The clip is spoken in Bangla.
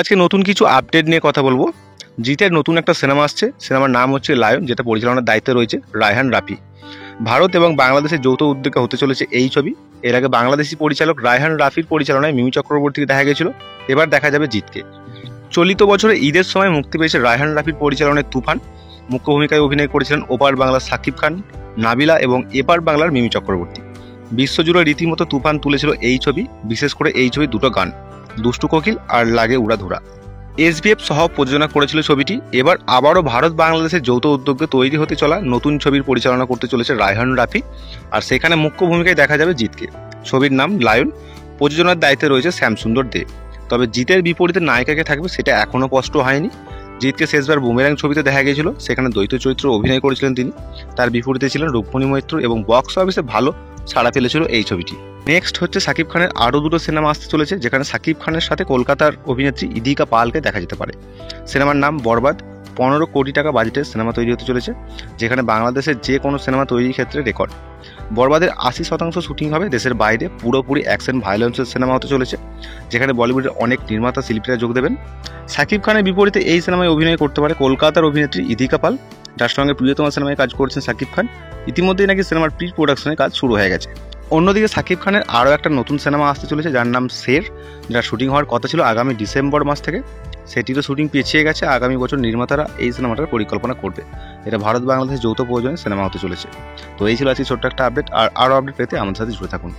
আজকে নতুন কিছু আপডেট নিয়ে কথা বলবো। জিতের নতুন একটা সিনেমা আসছে, সিনেমার নাম হচ্ছে লায়ন, যেটা পরিচালনার দায়িত্বে রয়েছে রায়হান রাফি। ভারত এবং বাংলাদেশের যৌথ উদ্যোগে হতে চলেছে এই ছবি। এর আগে বাংলাদেশি পরিচালক রায়হান রাফির পরিচালনায় মিমি চক্রবর্তীকে দেখা গেছিল, এবার দেখা যাবে জিতকে। চলিত বছরে ঈদের সময় মুক্তি পেয়েছে রায়হান রাফির পরিচালনায় তুফান। মুখ্য ভূমিকায় অভিনয় করেছিলেন ওপার বাংলার সাকিব খান, নাবিলা এবং এপার বাংলার মিমি চক্রবর্তী। বিশ্বজুড়ে রীতিমতো তুফান তুলেছিল এই ছবি, বিশেষ করে এই ছবির দুটো গান, দুষ্টু কোকিল আর লাগে উড়াধুরা। SBF সহ প্রযোজনা করেছিল ছবিটি। এবার আবারও ভারত বাংলাদেশের যৌথ উদ্যোগে তৈরি হতে চলা নতুন ছবির পরিচালনা করতে চলেছে রায়হান রাফি, আর সেখানে মুখ্য ভূমিকায় দেখা যাবে জিতকে। ছবির নাম লায়ন, প্রযোজনার দায়িত্বে রয়েছে শ্যামসুন্দর দে। তবে জিতের বিপরীতে নায়িকাকে থাকবে সেটা এখনও স্পষ্ট হয়নি। জিতকে শেষবার বুমেরাং ছবিতে দেখা গিয়েছিল, সেখানে দ্বৈত চরিত্রে অভিনয় করেছিলেন তিনি। তার বিপরীতে ছিলেন রুক্মণী মৈত্র এবং বক্স অফিসে ভালো সাড়া ফেলেছিল এই ছবিটি। নেক্সট হচ্ছে সাকিব খানের আরও দুটো সিনেমা আসতে চলেছে, যেখানে সাকিব খানের সাথে কলকাতার অভিনেত্রী ইদিকা পালকে দেখা যেতে পারে। সিনেমার নাম বরবাদ। 15 কোটি টাকা বাজেটের সিনেমা তৈরি হতে চলেছে, যেখানে বাংলাদেশের যে কোনো সিনেমা তৈরির ক্ষেত্রে রেকর্ড। বরবাদের 80% শুটিং হবে দেশের বাইরে, পুরোপুরি অ্যাকশন ভায়োলেন্সের সিনেমা হতে চলেছে, যেখানে বলিউডের অনেক নির্মাতা শিল্পীরা যোগ দেবেন। সাকিব খানের বিপরীতে এই সিনেমায় অভিনয় করতে পারে কলকাতার অভিনেত্রী ইদিকা পাল, যার সঙ্গে প্রিয়তমা সিনেমায় কাজ করছেন সাকিব খান। ইতিমধ্যেই নাকি সিনেমার প্রি প্রোডাকশনের কাজ শুরু হয়ে গেছে। অন্যদিকে সাকিব খানের আরও একটা নতুন সিনেমা আসতে চলেছে, যার নাম শের, যার শুটিং হওয়ার কথা ছিল আগামী ডিসেম্বর মাস থেকে। সেটিরও শুটিং পিছিয়ে গেছে, আগামী বছর নির্মাতারা এই সিনেমাটার পরিকল্পনা করবে। এটা ভারত বাংলাদেশ যৌথ প্রযোজনে সিনেমা হতে চলেছে। তো এই ছিল আজকে ছোট্ট একটা আপডেট, আর আরও আপডেট পেতে আমাদের সাথে জুড়ে থাকুন।